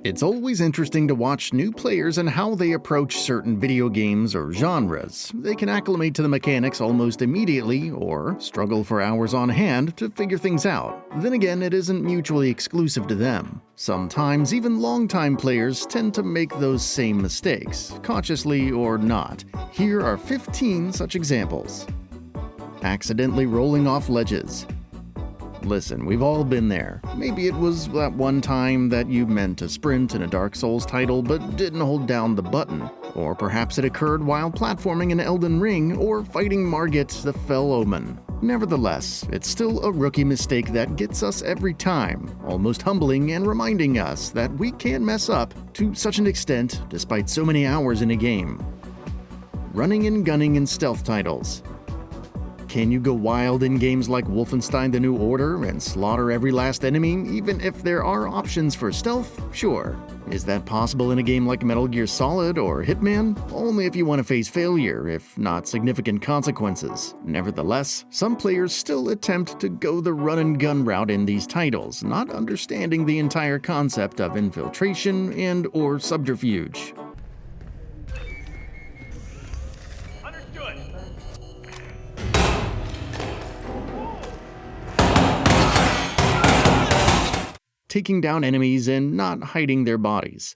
It's always interesting to watch new players and how they approach certain video games or genres. They can acclimate to the mechanics almost immediately, or struggle for hours on hand to figure things out. Then again, it isn't mutually exclusive to them. Sometimes even longtime players tend to make those same mistakes, consciously or not. Here are 15 such examples. Accidentally rolling off ledges. Listen, we've all been there. Maybe it was that one time that you meant to sprint in a Dark Souls title but didn't hold down the button. Or perhaps it occurred while platforming in Elden Ring or fighting Margit the Fell Omen. Nevertheless, it's still a rookie mistake that gets us every time, almost humbling and reminding us that we can mess up to such an extent despite so many hours in a game. Running and gunning in stealth titles. Can you go wild in games like Wolfenstein: The New Order and slaughter every last enemy, even if there are options for stealth? Sure. Is that possible in a game like Metal Gear Solid or Hitman? Only if you want to face failure, if not significant consequences. Nevertheless, some players still attempt to go the run-and-gun route in these titles, not understanding the entire concept of infiltration and/or subterfuge. Taking down enemies and not hiding their bodies.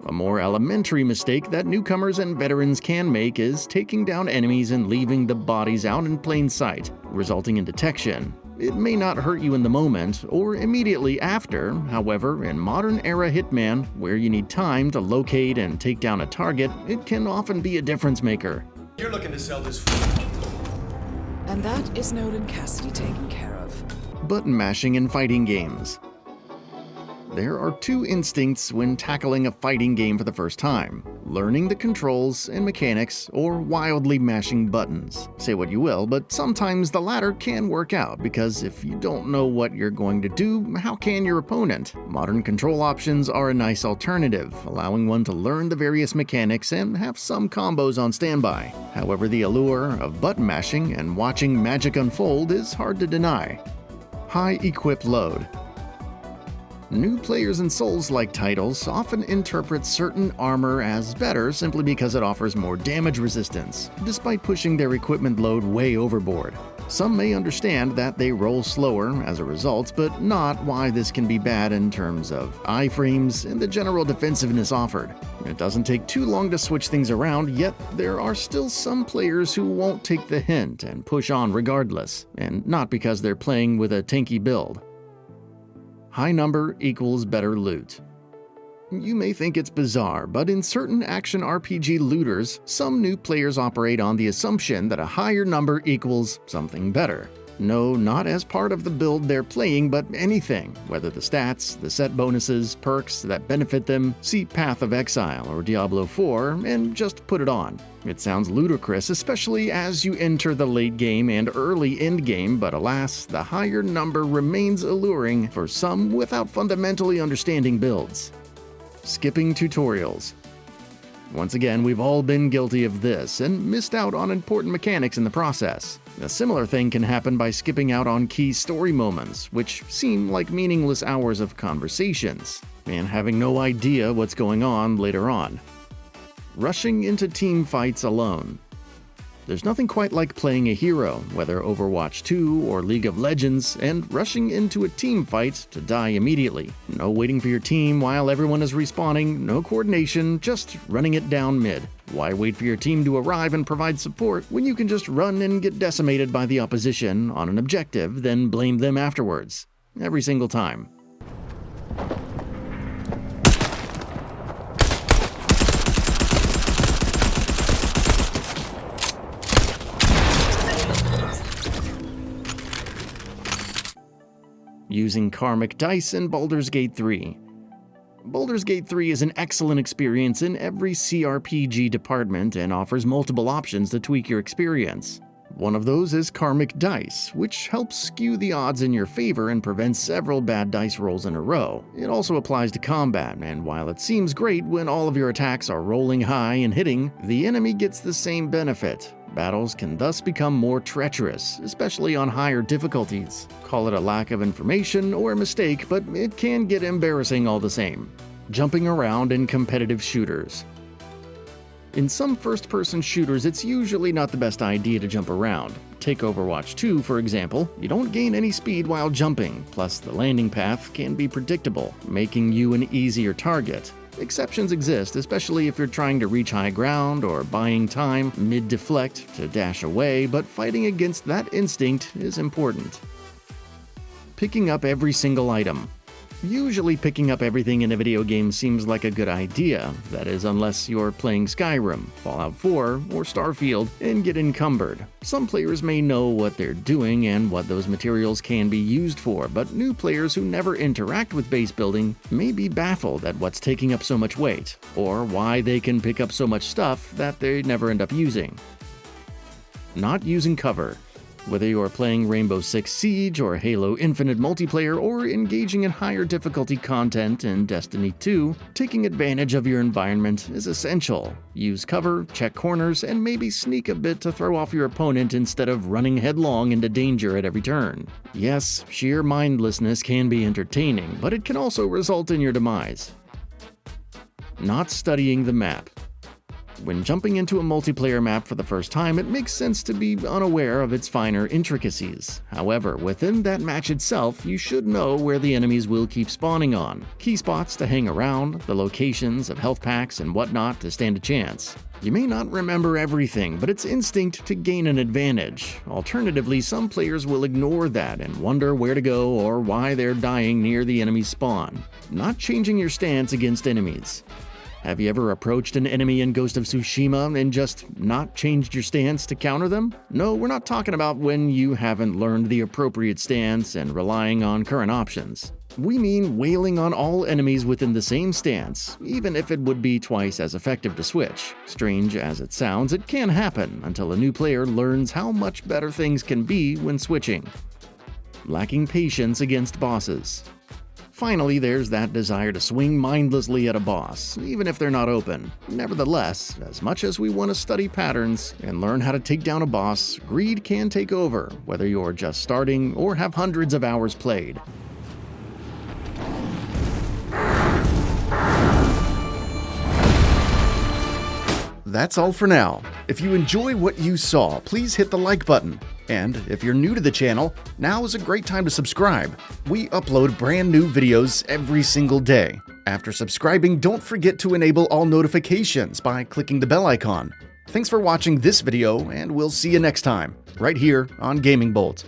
A more elementary mistake that newcomers and veterans can make is taking down enemies and leaving the bodies out in plain sight, resulting in detection. It may not hurt you in the moment or immediately after, however, in modern-era Hitman, where you need time to locate and take down a target, it can often be a difference maker. You're looking to sell this food. And that is Node and Cassidy taken care of. Button mashing in fighting games. There are two instincts when tackling a fighting game for the first time: learning the controls and mechanics, or wildly mashing buttons. Say what you will, but sometimes the latter can work out, because if you don't know what you're going to do, how can your opponent? Modern control options are a nice alternative, allowing one to learn the various mechanics and have some combos on standby. However, the allure of button mashing and watching magic unfold is hard to deny. High equip load. New players in Souls-like titles often interpret certain armor as better simply because it offers more damage resistance, despite pushing their equipment load way overboard. Some may understand that they roll slower as a result, but not why this can be bad in terms of iframes and the general defensiveness offered. It doesn't take too long to switch things around, yet there are still some players who won't take the hint and push on regardless, and not because they're playing with a tanky build. High number equals better loot. You may think it's bizarre, but in certain action RPG looters, some new players operate on the assumption that a higher number equals something better. No, not as part of the build they're playing, but anything, whether the stats, the set bonuses, perks that benefit them. See Path of Exile or Diablo 4 and just put it on. It sounds ludicrous, especially as you enter the late game and early end game, but alas, the higher number remains alluring for some without fundamentally understanding builds. Skipping tutorials. Once again, we've all been guilty of this and missed out on important mechanics in the process. A similar thing can happen by skipping out on key story moments, which seem like meaningless hours of conversations, and having no idea what's going on later on. Rushing into team fights alone. There's nothing quite like playing a hero, whether Overwatch 2 or League of Legends, and rushing into a team fight to die immediately. No waiting for your team while everyone is respawning, no coordination, just running it down mid. Why wait for your team to arrive and provide support when you can just run and get decimated by the opposition on an objective, then blame them afterwards? Every single time. Using karmic dice in Baldur's Gate 3. Baldur's Gate 3 is an excellent experience in every CRPG department and offers multiple options to tweak your experience. One of those is karmic dice, which helps skew the odds in your favor and prevents several bad dice rolls in a row. It also applies to combat, and while it seems great when all of your attacks are rolling high and hitting, the enemy gets the same benefit. Battles can thus become more treacherous, especially on higher difficulties. Call it a lack of information or a mistake, but it can get embarrassing all the same. Jumping around in competitive shooters. In some first-person shooters, it's usually not the best idea to jump around. Take Overwatch 2, for example. You don't gain any speed while jumping, plus the landing path can be predictable, making you an easier target. Exceptions exist, especially if you're trying to reach high ground or buying time mid-deflect to dash away, but fighting against that instinct is important. Picking up every single item. Usually picking up everything in a video game seems like a good idea, that is unless you're playing Skyrim, Fallout 4, or Starfield and get encumbered. Some players may know what they're doing and what those materials can be used for, but new players who never interact with base building may be baffled at what's taking up so much weight, or why they can pick up so much stuff that they never end up using. Not using cover. Whether you're playing Rainbow Six Siege or Halo Infinite multiplayer or engaging in higher difficulty content in Destiny 2, taking advantage of your environment is essential. Use cover, check corners, and maybe sneak a bit to throw off your opponent instead of running headlong into danger at every turn. Yes, sheer mindlessness can be entertaining, but it can also result in your demise. Not studying the map. When jumping into a multiplayer map for the first time, it makes sense to be unaware of its finer intricacies. However, within that match itself, you should know where the enemies will keep spawning on, key spots to hang around, the locations of health packs and whatnot to stand a chance. You may not remember everything, but it's instinct to gain an advantage. Alternatively, some players will ignore that and wonder where to go or why they're dying near the enemy's spawn. Not changing your stance against enemies. Have you ever approached an enemy in Ghost of Tsushima and just not changed your stance to counter them? No, we're not talking about when you haven't learned the appropriate stance and relying on current options. We mean wailing on all enemies within the same stance, even if it would be twice as effective to switch. Strange as it sounds, it can happen until a new player learns how much better things can be when switching. Lacking patience against bosses. Finally, there's that desire to swing mindlessly at a boss, even if they're not open. Nevertheless, as much as we want to study patterns and learn how to take down a boss, greed can take over, whether you're just starting or have hundreds of hours played. That's all for now. If you enjoy what you saw, please hit the like button. And if you're new to the channel, now is a great time to subscribe. We upload brand new videos every single day. After subscribing, don't forget to enable all notifications by clicking the bell icon. Thanks for watching this video, and we'll see you next time, right here on GamingBolt.